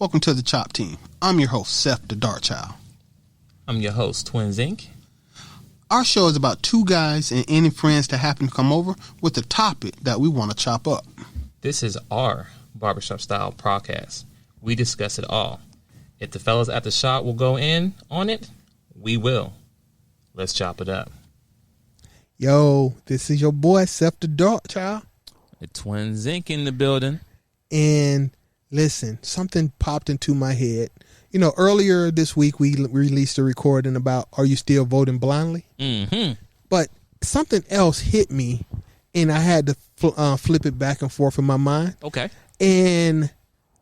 Welcome to the DaChop Team. I'm your host, Seth the Dart Child. I'm your host, twinsinc. Our show is about two guys and any friends that happen to come over with a topic that we want to chop up. This is our Barbershop style podcast. We discuss it all. If the fellas at the shop will go in on it, we will. Let's chop it up. Yo, this is your boy, Seth the Dart Child. The twinsinc in the building. And listen, something popped into my head. You know, earlier this week, we released a recording about, are you still voting blindly? Mm-hmm. But something else hit me, and I had to flip it back and forth in my mind. Okay. And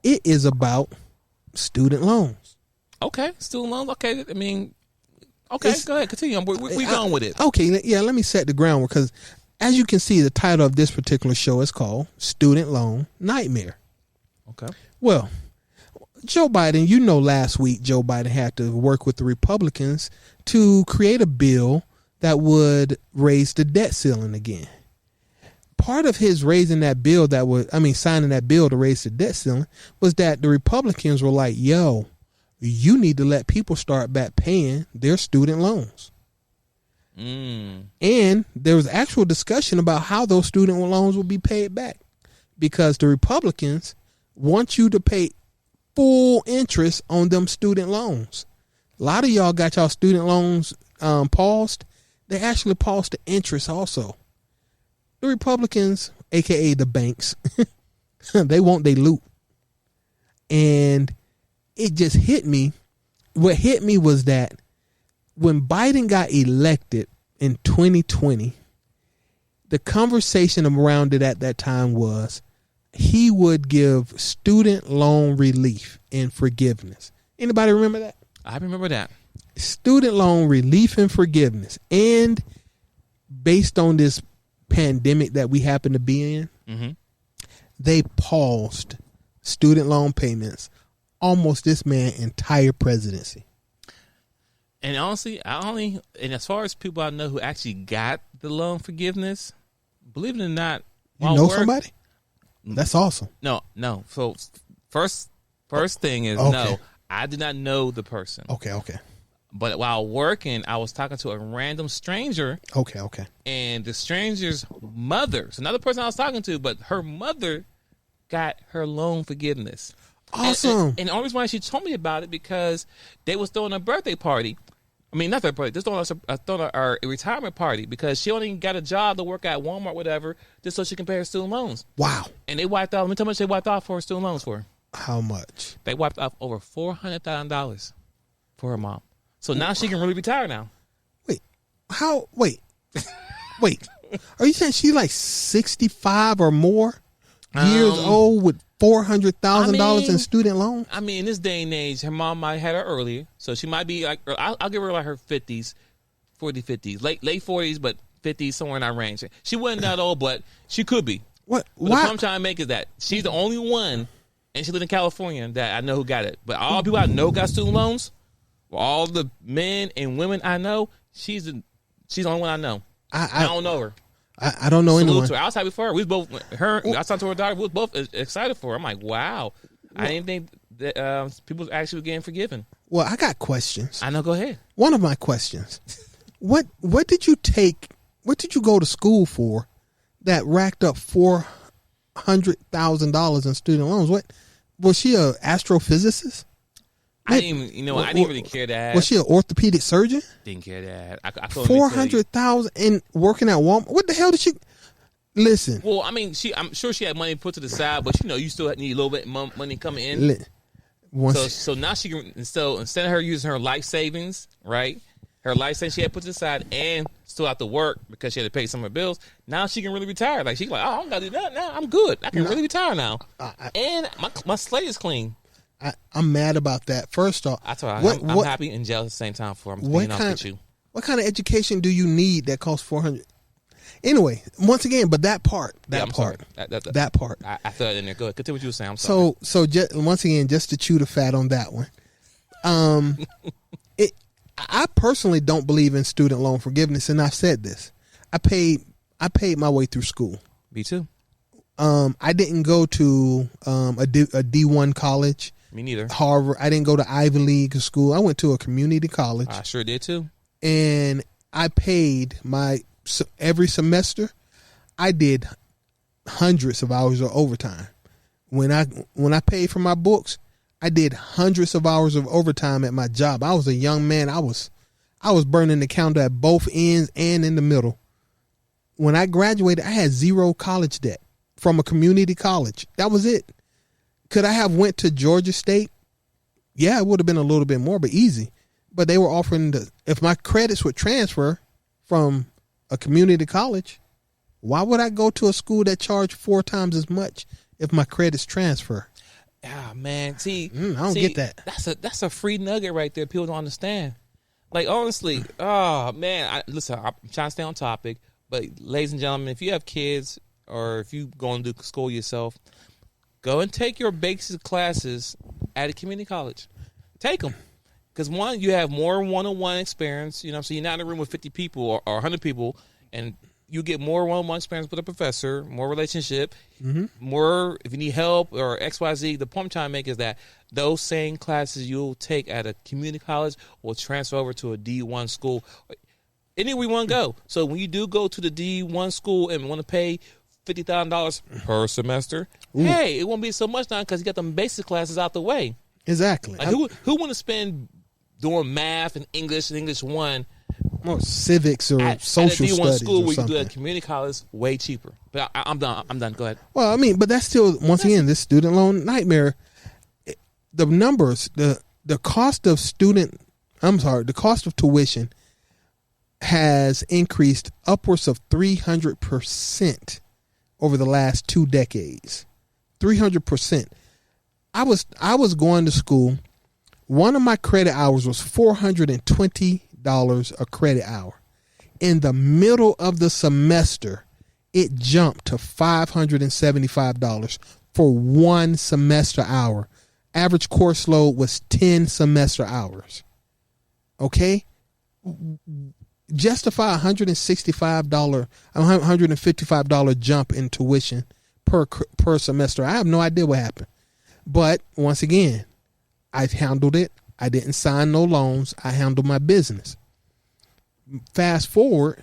it is about student loans. Okay. Student loans. Okay. I mean, okay. Go ahead. Continue. We going with it. Okay. Yeah, let me set the groundwork, because as you can see, the title of this particular show is called Student Loan Nightmare. Okay. Well, Joe Biden, you know, last week Joe Biden had to work with the Republicans to create a bill that would raise the debt ceiling again. Part of his raising that bill signing that bill to raise the debt ceiling was that the Republicans were like, yo, you need to let people start back paying their student loans. And there was actual discussion about how those student loans will be paid back, because the Republicans want you to pay full interest on them student loans. A lot of y'all got y'all student loans paused. They actually paused the interest also. The Republicans, aka the banks, they want their loot. And it just hit me. What hit me was that when Biden got elected in 2020, the conversation around it at that time was he would give student loan relief and forgiveness. Anybody remember that? I remember that. Student loan relief and forgiveness. And based on this pandemic that we happen to be in, they paused student loan payments almost this man's entire presidency. And honestly, and as far as people I know who actually got the loan forgiveness, believe it or not, you know somebody? That's awesome. No. So first thing is, okay. No, I did not know the person. Okay. But while working, I was talking to a random stranger. Okay. And the stranger's mother, so not the person I was talking to, but her mother got her loan forgiveness. Awesome. And the only reason why she told me about it, because they was throwing a birthday party. I mean, not their birthday. Just throwing a retirement party, because she only got a job to work at Walmart, whatever, just so she can pay her student loans. Wow. And they wiped out. Let me tell you how much they wiped off for her student loans for. How much? They wiped off over $400,000 for her mom. So now she can really retire now. Wait. Wait. Are you saying she's like 65 or more years old with $400,000 in student loans? I mean, in this day and age, her mom might have had her earlier, so she might be like, I'll give her like her 50s, 50s, late 40s, but 50s, somewhere in that range. She wasn't that old, but she could be. What? But the point I'm trying to make is that she's the only one, and she lived in California, that I know who got it. But all the people I know got student loans, all the men and women I know, she's the only one I know. I don't know her. I don't know anyone. To her. I was happy for her. We was both her. I was talking to her daughter. We was both excited for her. I'm like, wow. I didn't think that people actually were getting forgiven. Well, I got questions. I know. Go ahead. One of my questions: what did you take? What did you go to school for that racked up $400,000 in student loans? What was she, a astrophysicist? I didn't really care that. Was she an orthopedic surgeon? Didn't care that. I $400,000 in working at Walmart. What the hell did she? Listen. Well, I mean, I'm sure she had money put to the side, but you still need a little bit money coming in. So now she can. So instead of her using her life savings, right? Her life savings she had put to the side and still have to work because she had to pay some of her bills. Now she can really retire. Like she's like, oh, I don't gotta do that now. I'm good. I can really retire now, and my slate is clean. I'm mad about that. First off, I'm happy and jealous at the same time for him being off with you. What kind of education do you need that costs $400,000? Anyway, once again, but that part. I throw it in there. Go ahead. Continue what you were saying. I'm sorry. So once again, just to chew the fat on that one. I personally don't believe in student loan forgiveness, and I've said this. I paid my way through school. Me too. I didn't go to a D1 college. Me neither. Harvard. I didn't go to Ivy League school. I went to a community college. I sure did too. And I paid every semester. I did hundreds of hours of overtime. When I paid for my books, I did hundreds of hours of overtime at my job. I was a young man. I was burning the candle at both ends and in the middle. When I graduated, I had zero college debt from a community college. That was it. Could I have went to Georgia State? Yeah, it would have been a little bit more, but easy. But they were offering if my credits would transfer from a community college, why would I go to a school that charged 4 times as much if my credits transfer? Ah, man. See, I don't get that. That's a free nugget right there. People don't understand. Like, honestly, oh, man. Listen, I'm trying to stay on topic. But, ladies and gentlemen, if you have kids or if you go and do school yourself, go and take your basic classes at a community college. Take them. Because, one, you have more one-on-one experience. You know what I'm saying? You're not in a room with 50 people or 100 people, and you get more one-on-one experience with a professor, more relationship, more if you need help or XYZ. The point I'm trying to make is that those same classes you'll take at a community college will transfer over to a D1 school. Anywhere you want to go. So when you do go to the D1 school and want to pay $50,000 per semester, hey, it won't be so much now because you got them basic classes out the way. Exactly. Like who want to spend doing math and English 1 or civics or social at a D1 studies school or where you something. do at community college way cheaper. But I'm done. Go ahead. Well, I mean, but that's still, once again, this student loan nightmare. The numbers, the cost of the cost of tuition has increased upwards of 300% over the last 2 decades. 300%. I was going to school. One of my credit hours was $420 a credit hour. In the middle of the semester, it jumped to $575 for 1 semester hour. Average course load was 10 semester hours. Okay? Justify $155 jump in tuition per semester. I have no idea what happened. But once again, I handled it. I didn't sign no loans. I handled my business. Fast forward,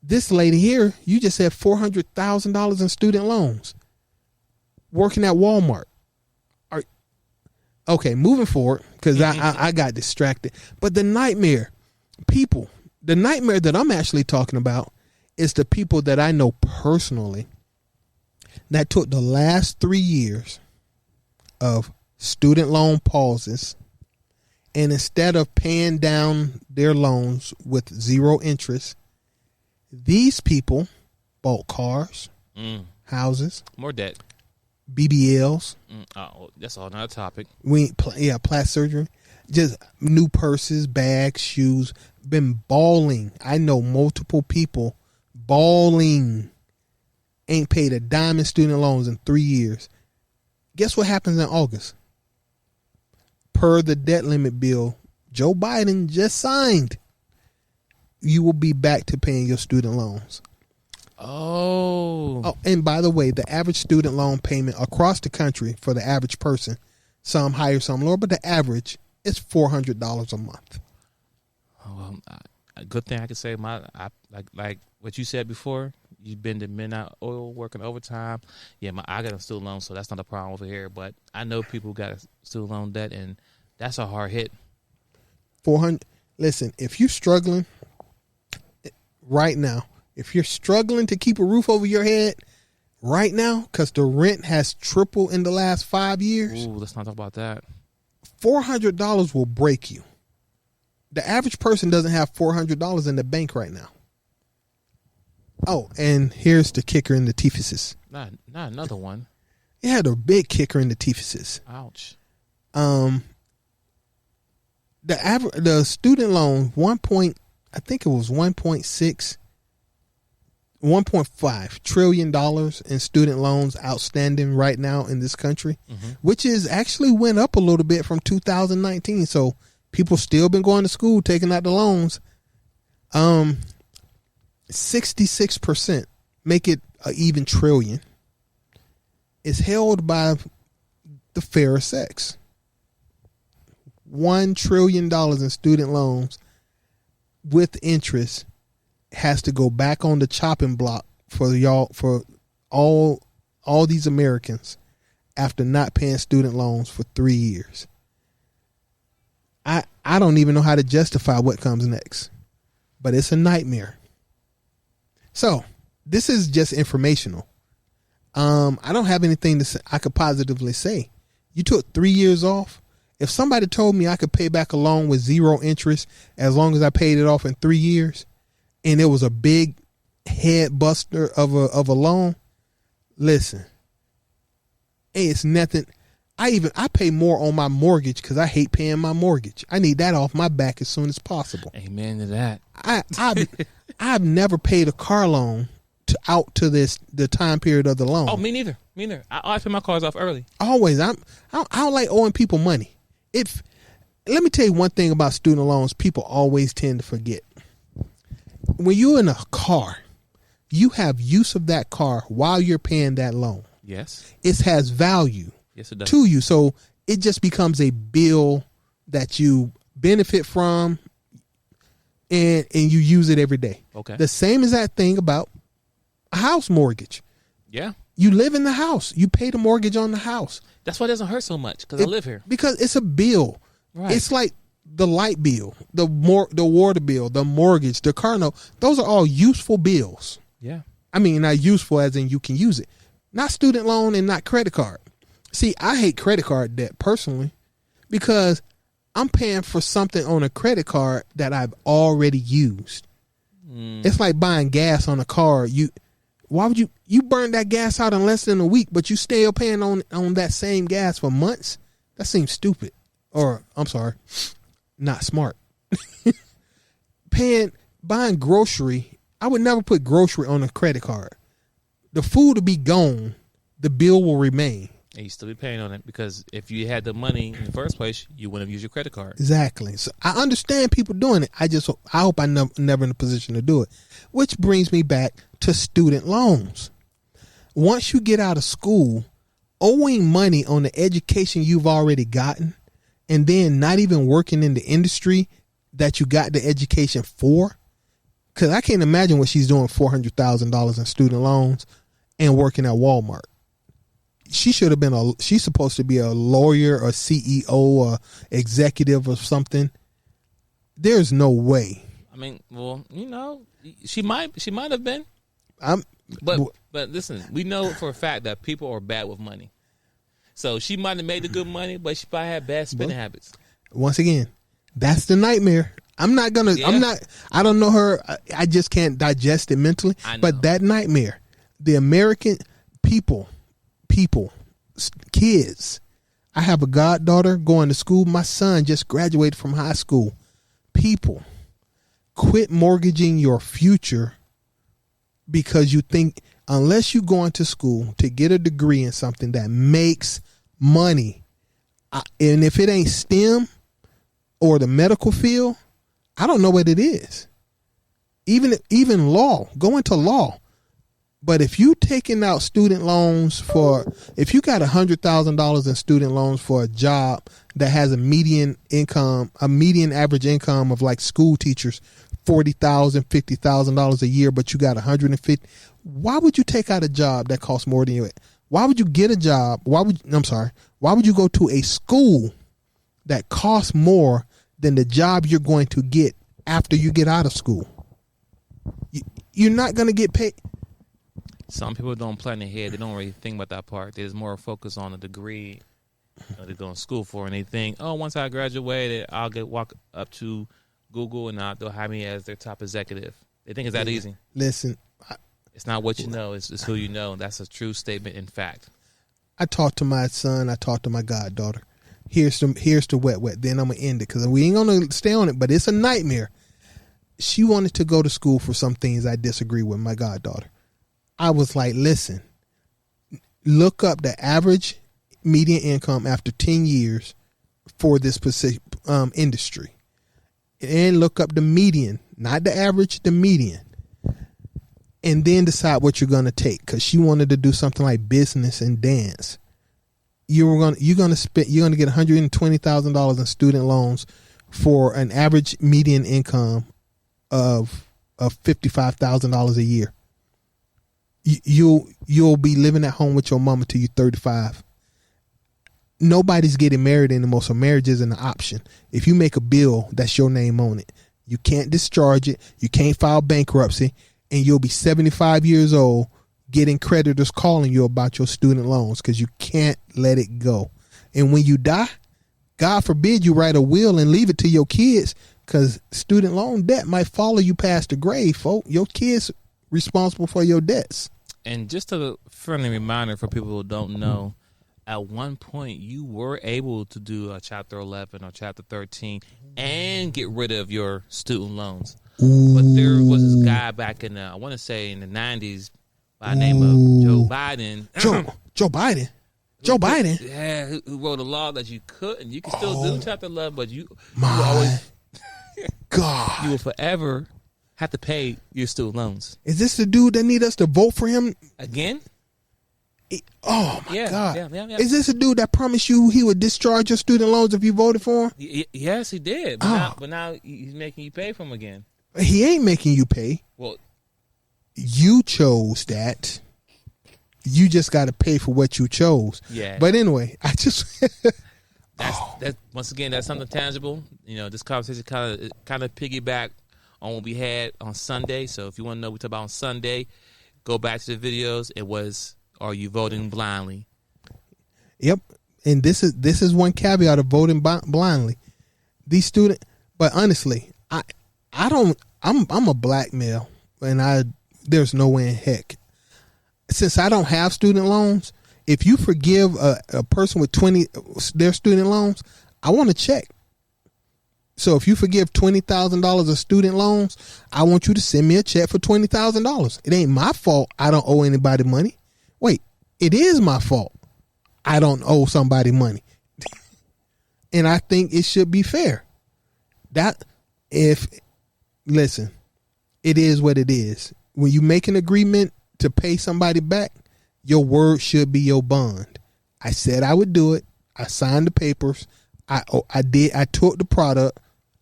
this lady here, you just said $400,000 in student loans. Working at Walmart. Okay, moving forward, because I got distracted. But the nightmare that I'm actually talking about is the people that I know personally that took the last 3 years of student loan pauses, and instead of paying down their loans with 0 interest, these people bought cars, houses, more debt, BBLs. Oh, that's all another topic. Plastic surgery, just new purses, bags, shoes. Been balling. I know multiple people balling. Ain't paid a dime in student loans in 3 years. Guess what happens in August? Per the debt limit bill Joe Biden just signed, you will be back to paying your student loans. Oh, and by the way, the average student loan payment across the country for the average person, some higher, some lower, but the average is $400 a month. Well, a good thing I could say, like what you said before, you've been to midnight oil working overtime. Yeah, I got a student loan, so that's not a problem over here. But I know people who got a student loan debt, and that's a hard hit. $400. Listen, if you're struggling right now, if you're struggling to keep a roof over your head right now, because the rent has tripled in the last 5 years. Ooh, let's not talk about that. $400 will break you. The average person doesn't have $400 in the bank right now. Oh, and here's the kicker in the teefuses. Not another one. Yeah, the big kicker in the teefuses. Ouch. The student loan, I think it was $1.5 trillion in student loans outstanding right now in this country, which is actually went up a little bit from 2019. So people still been going to school, taking out the loans. 66%, make it an even trillion, is held by the fairer sex. $1 trillion in student loans with interest has to go back on the chopping block for all these Americans after not paying student loans for 3 years. I don't even know how to justify what comes next, but it's a nightmare. So this is just informational. I don't have anything to say, I could positively say. You took 3 years off. If somebody told me I could pay back a loan with 0 interest as long as I paid it off in 3 years, and it was a big head buster of a loan, listen, it's nothing. I pay more on my mortgage because I hate paying my mortgage. I need that off my back as soon as possible. Amen to that. I've never paid a car loan out to the time period of the loan. Oh, me neither. I pay my cars off early. Always. I don't like owing people money. Let me tell you one thing about student loans people always tend to forget. When you're in a car, you have use of that car while you're paying that loan. Yes. It has value. Yes, it does. To you. So it just becomes a bill that you benefit from and you use it every day. Okay. The same as that thing about a house mortgage. Yeah. You live in the house. You pay the mortgage on the house. That's why it doesn't hurt so much because I live here. Because it's a bill. Right. It's like the light bill, the water bill, the mortgage, the car note. Those are all useful bills. Yeah. I mean, not useful as in you can use it. Not student loan and not credit card. See, I hate credit card debt personally because I'm paying for something on a credit card that I've already used. It's like buying gas on a car. Why would you burn that gas out in less than a week, but you still paying on that same gas for months? That seems stupid. Or, I'm sorry, not smart. Buying grocery, I would never put grocery on a credit card. The food will be gone. The bill will remain. And you still be paying on it because if you had the money in the first place, you wouldn't have used your credit card. Exactly. So I understand people doing it. I hope I'm never in a position to do it. Which brings me back to student loans. Once you get out of school, owing money on the education you've already gotten and then not even working in the industry that you got the education for, because I can't imagine what she's doing $400,000 in student loans and working at Walmart. She's supposed to be a lawyer or CEO or executive or something. There's no way. I mean, well, she might have been. But listen, we know for a fact that people are bad with money. So she might have made the good money, but she probably had bad spending habits. Once again, that's the nightmare. I don't know her. I just can't digest it mentally. But that nightmare, the American people, kids. I have a goddaughter going to school. My son just graduated from high school. People, quit mortgaging your future because you think unless you go into school to get a degree in something that makes money, and if it ain't STEM or the medical field, I don't know what it is. Even law, go into law. But if you taking out student loans if you got $100,000 in student loans for a job that has a median average income of like school teachers, $40,000, $50,000 a year, but you got $150,000, why would you take out a job that costs more than you? Why would you get a job? Why would you go to a school that costs more than the job you're going to get after you get out of school? You're not going to get paid. Some people don't plan ahead. They don't really think about that part. There's more focus on the degree they're going to school for, and they think, oh, once I graduated, I'll walk up to Google and they'll hire me as their top executive. They think it's that easy. Listen, it's not what you know; it's who you know. That's a true statement. In fact, I talked to my son. I talked to my goddaughter. Here's the wet. Then I'm gonna end it because we ain't gonna stay on it. But it's a nightmare. She wanted to go to school for some things I disagree with my goddaughter. I was like, listen, look up the average median income after 10 years for this specific industry. And look up the median, not the average, the median. And then decide what you're going to take. Because she wanted to do something like business and dance. you're gonna get $120,000 in student loans for an average median income of $55,000 a year. You'll be living at home with your mama till you're 35. Nobody's getting married anymore, so marriage isn't an option. If you make a bill, that's your name on it. You can't discharge it. You can't file bankruptcy, and you'll be 75 years old getting creditors calling you about your student loans because you can't let it go. And when you die, God forbid you write a will and leave it to your kids, because student loan debt might follow you past the grave, folks. Your kids responsible for your debts. And just a friendly reminder for people who don't know, at one point you were able to do a Chapter 11 or Chapter 13 and get rid of your student loans. Ooh. But there was this guy back in, I want to say in the 90s, by the name of Joe Biden. Joe Biden? Joe Biden? Yeah, who wrote a law that you couldn't. You can still do Chapter 11, but you always, God, you will forever have to pay your student loans. Is this the dude that need us to vote for him again? Oh my God! Yeah. Is this a dude that promised you he would discharge your student loans if you voted for him? Yes, he did. But now he's making you pay for them again. He ain't making you pay. Well, you chose that. You just got to pay for what you chose. Yeah. But anyway, I just that's once again, that's something tangible. You know, this conversation kind of piggyback on what we had on Sunday. So if you want to know what we talked about on Sunday, go back to the videos. It was, are you voting blindly? Yep. And this is one caveat of voting blindly. These students, but honestly, I'm a black male, and there's no way in heck, since I don't have student loans, if you forgive a person with their student loans, I want to check. So if you forgive $20,000 of student loans, I want you to send me a check for $20,000. It ain't my fault I don't owe anybody money. Wait, it is my fault I don't owe somebody money. And I think it should be fair. Listen, it is what it is. When you make an agreement to pay somebody back, your word should be your bond. I said I would do it. I signed the papers. I took the product.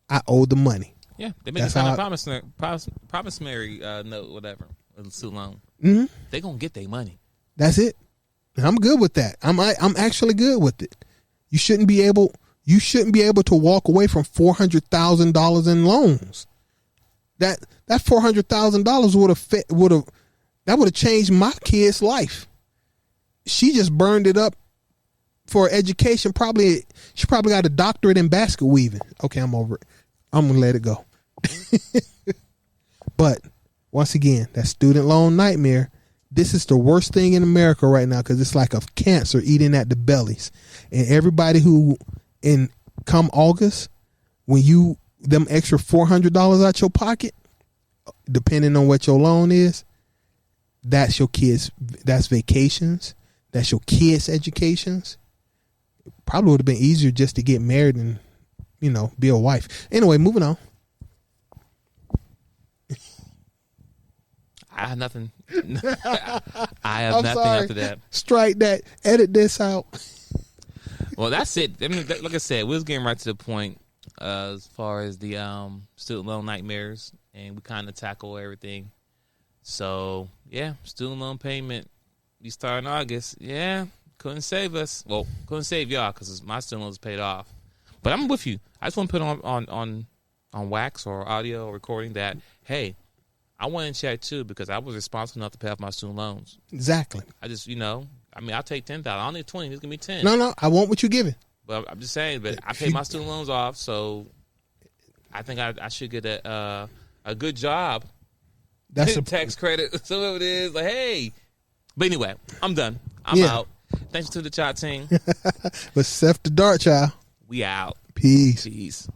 I owe the money. Yeah, they make a promissory note, whatever, a student loan. Mm-hmm. They're gonna get their money. That's it. And I'm good with that. I'm actually good with it. You shouldn't be able to walk away from $400,000 in loans. That $400,000 would have changed my kid's life. She just burned it up for education. She probably got a doctorate in basket weaving. Okay, I'm over it. I'm gonna let it go. But once again, that student loan nightmare. This is the worst thing in America right now, because it's like a cancer eating at the bellies. And everybody come August, when them extra $400 out your pocket, depending on what your loan is, that's your kids. That's vacations. That's your kids' educations. Probably would have been easier just to get married and, be a wife. Anyway, moving on. I have nothing. I have nothing after that. Strike that. Edit this out. Well, that's it. I mean, like I said, we was getting right to the point as far as the student loan nightmares, and we kind of tackle everything. So, yeah, student loan payment. We start in August. Yeah, couldn't save us. Well, couldn't save y'all because my student loans paid off. But I'm with you. I just want to put on wax or audio or recording that, hey, I went in check too because I was responsible enough to pay off my student loans. Exactly. I just, I'll take $10,000. I don't need 20. Just give me 10. No, I want what you're giving. But I'm just saying, but I paid my student loans off, so I think I should get a good job. That's a tax credit. So it is like, hey. But anyway, I'm done. I'm out. Thanks to the DaChop Team. But Seth the Dart Child. We out. Peace. Peace.